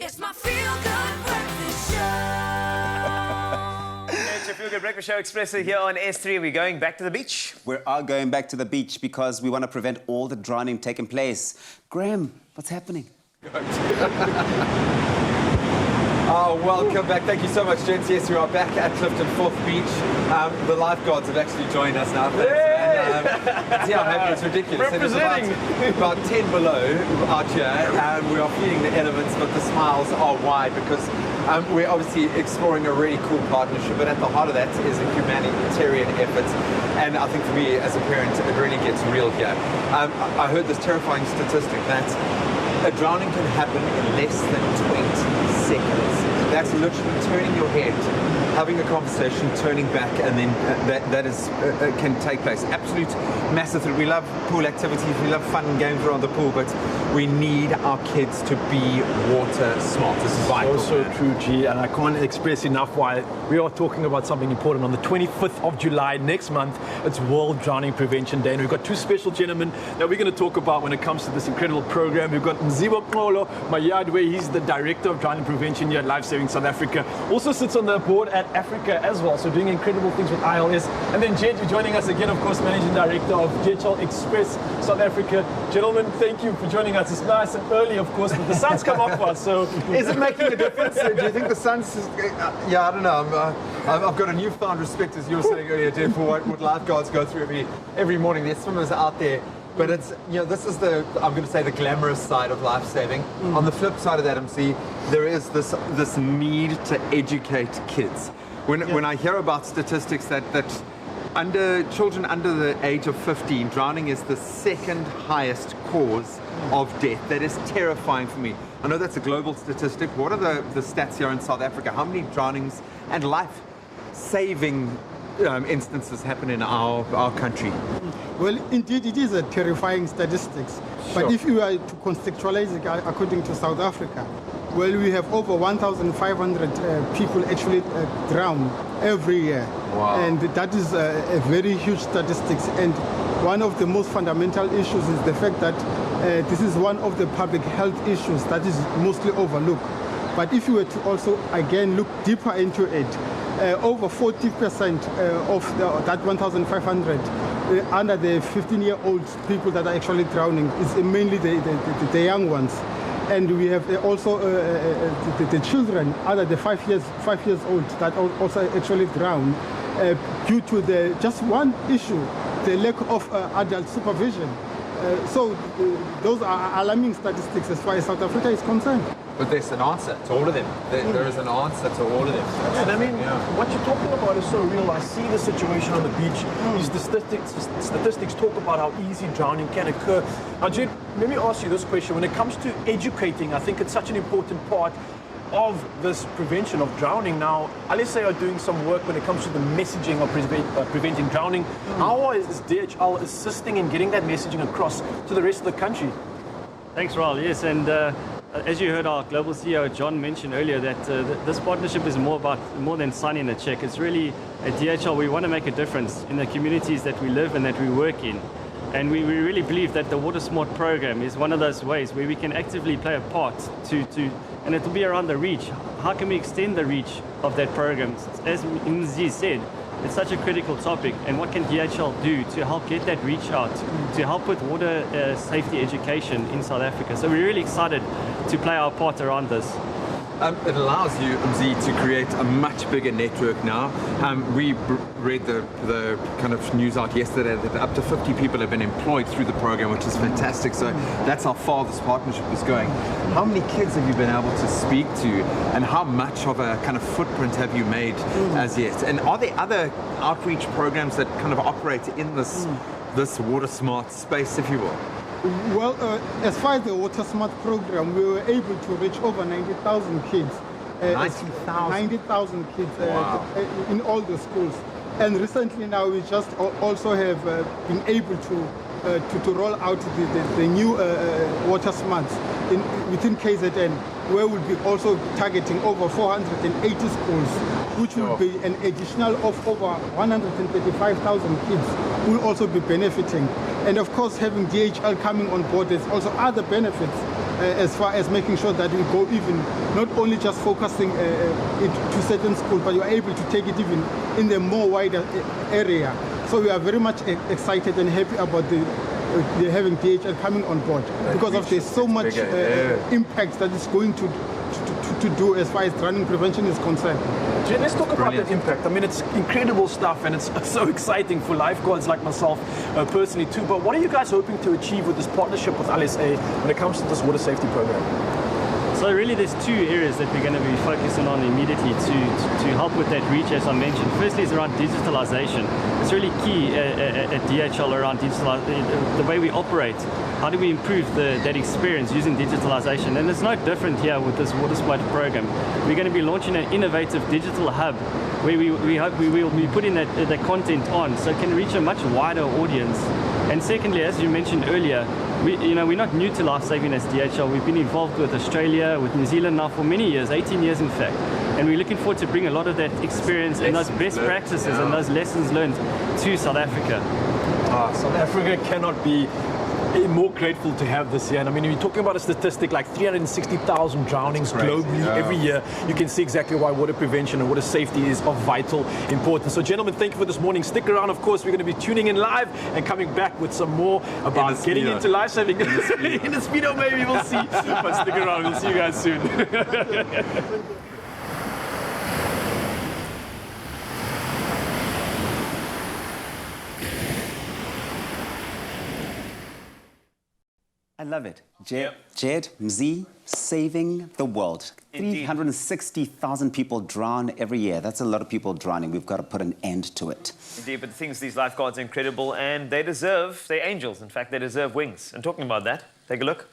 It's my feel-good breakfast show. It's your Feel Good Breakfast Show Expresso here on S3. We're going back to the beach. We are going back to the beach because we want to prevent all the drowning taking place. Graham, what's happening? Oh, welcome back. Thank you so much, gents. Yes, we are back at Clifton Fourth Beach. The lifeguards have actually joined us now. See how happy, it's ridiculous. It is about 10 below out here. We are feeling the elements, but the smiles are wide because we're obviously exploring a really cool partnership, but at the heart of that is a humanitarian effort. And I think for me, as a parent, it really gets real here. I heard this terrifying statistic that a drowning can happen in less than 20 seconds. That's literally turning your head, having a conversation, turning back, and then that can take place. Absolute massive thrill. We love pool activities, we love fun and games around the pool, but we need our kids to be water smart. This is vital. So true, G, and I can't express enough why we are talking about something important. On the 25th of July next month, it's World Drowning Prevention Day, and we've got two special gentlemen that we're going to talk about when it comes to this incredible program. We've got Mzibo Kolo Mayadwe, he's the Director of Drowning Prevention here at Life Saving South Africa. Also sits on the board at Africa as well, so doing incredible things with ILS. And then Jed, you're joining us again, of course, Managing Director of DHL Express South Africa. Gentlemen, thank you for joining us. It's nice and early, of course, but the sun's come up for us, so... Is it making a difference? Do you think the sun's... yeah, I don't know. I've got a newfound respect, as you were saying earlier, Jeff, for what lifeguards go through every morning. There's swimmers out there. But it's, this is I'm going to say, the glamorous side of life saving. On the flip side of that, MC, there is this need to educate kids. When I hear about statistics that children under the age of 15, drowning is the second highest cause of death. That is terrifying for me. I know that's a global statistic. What are the stats here in South Africa? How many drownings and life-saving instances happen in our country? Well, indeed, it is a terrifying statistics. Sure. But if you are to contextualize it according to South Africa, well, we have over 1,500 people actually drown every year. Wow. And that is a very huge statistics. And one of the most fundamental issues is the fact that this is one of the public health issues that is mostly overlooked. But if you were to also, again, look deeper into it, over 40% of that 1,500 under the 15-year-old people that are actually drowning is mainly the young ones. And we have also the children under the 5 years old that also actually drown due to just one issue, the lack of adult supervision. So those are alarming statistics as far as South Africa is concerned. But there's an answer to all of them. There is an answer to all of them. And I mean, what you're talking about is so real. I see the situation on the beach. These statistics talk about how easy drowning can occur. Now, Jed, let me ask you this question. When it comes to educating, I think it's such an important part of this prevention of drowning. Now, LSA are doing some work when it comes to the messaging of preventing drowning. How is DHL assisting in getting that messaging across to the rest of the country? Thanks, Raul. Yes, and as you heard our global CEO John mention earlier, that this partnership is more than signing a check. It's really at DHL we want to make a difference in the communities that we live and that we work in. And we really believe that the WaterSmart program is one of those ways where we can actively play a part and it will be around the reach. How can we extend the reach of that program? As Mzi said, it's such a critical topic, and what can DHL do to help get that reach out, to help with water safety education in South Africa? So we're really excited to play our part around this. It allows you, Mzi, to create a much bigger network now. We read the kind of news out yesterday that up to 50 people have been employed through the program, which is fantastic. So that's how far this partnership is going. How many kids have you been able to speak to, and how much of a kind of footprint have you made as yet? And are there other outreach programs that kind of operate in this WaterSmart space, if you will? Well, as far as the WaterSmart program, we were able to reach over 90,000 kids. 90,000 kids in all the schools. And recently now we just also have been able to roll out the new WaterSmarts within KZN, where we'll be also targeting over 480 schools, which will be an additional of over 135,000 kids will also be benefiting. And of course, having DHL coming on board, there's also other benefits. as far as making sure that we go even, not only just focusing it to certain schools, but you are able to take it even in the more wider area. So we are very much excited and happy about the having DHL coming on board because of there's so much impact that it's going to do as far as drowning prevention is concerned. Jen, let's talk about that impact. I mean, it's incredible stuff and it's so exciting for lifeguards like myself personally too. But what are you guys hoping to achieve with this partnership with LSA when it comes to this water safety program? So really there's two areas that we're going to be focusing on immediately to help with that reach, as I mentioned. Firstly is around digitalization. It's really key at DHL around the way we operate. How do we improve that experience using digitalization? And it's no different here with this WaterSmart program. We're going to be launching an innovative digital hub where we hope we will be putting that content on so it can reach a much wider audience. And secondly, as you mentioned earlier, we're not new to life saving as DHL. We've been involved with Australia, with New Zealand now for many years, 18 years in fact. And we're looking forward to bring a lot of that experience and those best practices and those lessons learned to South Africa. South Africa cannot be more grateful to have this here. And I mean, you're talking about a statistic like 360,000 drownings globally every year. You can see exactly why water prevention and water safety is of vital importance. So gentlemen, thank you for this morning. Stick around, of course. We're going to be tuning in live and coming back with some more about getting into life-saving. In the Speedo, maybe, we'll see. But stick around. We'll see you guys soon. I love it. Jed, Mzi, saving the world. 360,000 people drown every year. That's a lot of people drowning. We've got to put an end to it. Indeed, but the things, these lifeguards are incredible and they're angels. In fact, they deserve wings. And talking about that, take a look.